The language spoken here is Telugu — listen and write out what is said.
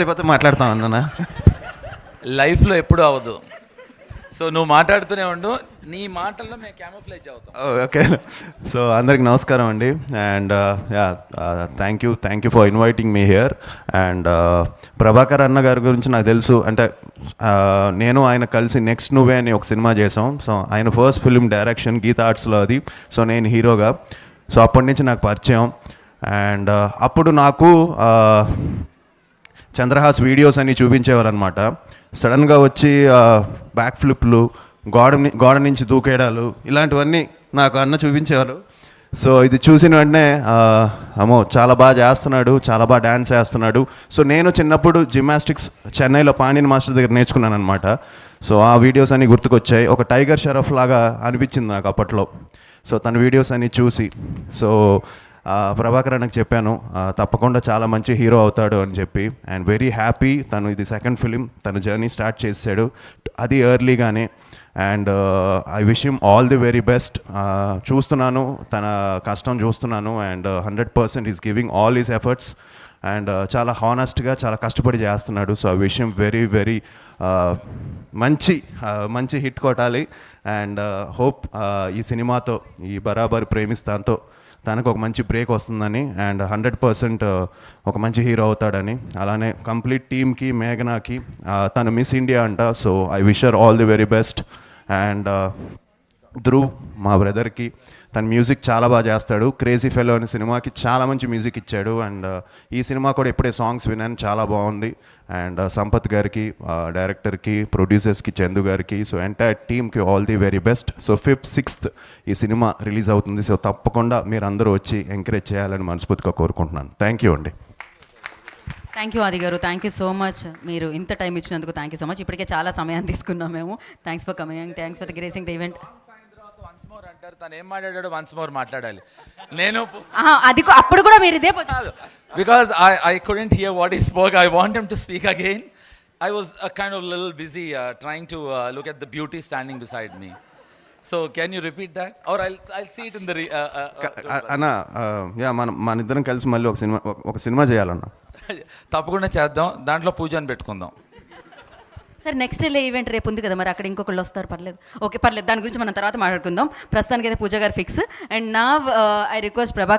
అయిపోతే మాట్లాడతాం అన్నా. లైఫ్లో ఎప్పుడూ అవ్వదు. సో నువ్వు మాట్లాడుతూనే ఉండు, నీ మాటల్లో మేము క్యామోఫ్లేజ్ అవుతాం. ఓకే. సో అందరికి నమస్కారం అండి. And thank you for inviting me here. And Prabhakar అన్న గారి గురించి నాకు తెలుసు. అంటే నేను ఆయన కలిసి నెక్స్ట్ నువ్వే అని ఒక సినిమా చేసాం. సో ఆయన ఫస్ట్ ఫిల్మ్ డైరెక్షన్ గీతా ఆర్ట్స్లో అది. సో నేను హీరోగా. సో అప్పటి నుంచి నాకు పరిచయం. అండ్ అప్పుడు నాకు చంద్రహాస్ వీడియోస్ అన్నీ చూపించేవారు అనమాట. సడన్గా వచ్చి బ్యాక్ ఫ్లిప్లు, గోడ నుంచి దూకేయడాలు, ఇలాంటివన్నీ నాకు అన్న చూపించేవారు. సో ఇది చూసిన వెంటనే అమ్మో చాలా బాగా చేస్తున్నాడు, చాలా బాగా డ్యాన్స్ చేస్తున్నాడు. సో నేను చిన్నప్పుడు జిమ్నాస్టిక్స్ చెన్నైలో పాణిని మాస్టర్ దగ్గర నేర్చుకున్నాను అనమాట. సో ఆ వీడియోస్ అన్నీ గుర్తుకొచ్చాయి. ఒక టైగర్ షరఫ్ లాగా అనిపించింది నాకు అప్పట్లో. సో తన వీడియోస్ అన్నీ చూసి సో ప్రభాకర్ అన్నకు చెప్పాను తప్పకుండా చాలా మంచి హీరో అవుతాడు అని చెప్పి. And very happy. తను ఇది సెకండ్ ఫిలిం, తన జర్నీ స్టార్ట్ చేశాడు అది ఎర్లీగానే. And I wish him all the very best. చూస్తున్నాను తన కష్టం చూస్తున్నాను. And 100% is giving all his efforts. And చాలా హానెస్ట్గా చాలా కష్టపడి చేస్తున్నాడు. సో ఆ విషయం వెరీ మంచి హిట్ కొట్టాలి. అండ్ హోప్ ఈ సినిమాతో, ఈ బరాబర్ ప్రేమిస్తాంతో తనకు ఒక మంచి బ్రేక్ వస్తుందని. అండ్ 100% ఒక మంచి హీరో అవుతాడని. అలానే కంప్లీట్ టీమ్కి, మేఘనాకి, తను మిస్ ఇండియా అంట. So I wish her all the very best. And Dhruv మా బ్రదర్కి, తన మ్యూజిక్ చాలా బాగా చేస్తాడు. క్రేజీ ఫెలో అనే సినిమాకి చాలా మంచి మ్యూజిక్ ఇచ్చాడు. అండ్ ఈ సినిమా కూడా ఇప్పుడే సాంగ్స్ విన్నాను, చాలా బాగుంది. అండ్ సంపత్ గారికి, డైరెక్టర్కి, ప్రొడ్యూసర్స్కి, చందు గారికి, సో ఎంటైర్ టీమ్కి all the very best. So 5th, 6th ఈ సినిమా రిలీజ్ అవుతుంది. సో తప్పకుండా మీరు అందరూ వచ్చి ఎంకరేజ్ చేయాలని మనస్ఫూర్తిగా కోరుకుంటున్నాను. థ్యాంక్ యూ అండి. థ్యాంక్ యూ ఆది గారు, థ్యాంక్ యూ సో మచ్. మీరు ఇంత టైం ఇచ్చినందుకు థ్యాంక్ యూ సో మచ్. ఇప్పటికే చాలా సమయాన్ని తీసుకున్నాం మేము. Thanks for coming, thanks for gracing the event. Once more అంటారు, తను ఏం మాట్లాడాడో వన్స్ మోర్ మాట్లాడాలి. నేను అది అప్పుడు కూడా మీరు ఇదే because I couldn't hear what he spoke. I want him to speak again. I was kind of little busy trying to look at the beauty standing beside me. So can you repeat that, or I'll see it in the అన్న మన ఇద్దరం కలిసి మళ్ళీ ఒక సినిమా చేయాలన్న. తప్పకుండా చేద్దాం. దాంట్లో పూజని పెట్టుకుందాం. సార్ నెక్స్ట్ డే ఈవెంట్ రేపు ఉంది కదా, మరి అక్కడ ఇంకొకళ్ళు వస్తారు. పర్లేదు, ఓకే పర్లేదు, దాని గురించి మనం తర్వాత మాట్లాడుకుందాం. ప్రస్తుతానికి అయితే పూజ గారు ఫిక్స్. అండ్ నా ఐ రిక్వెస్ట్ ప్రభాకర్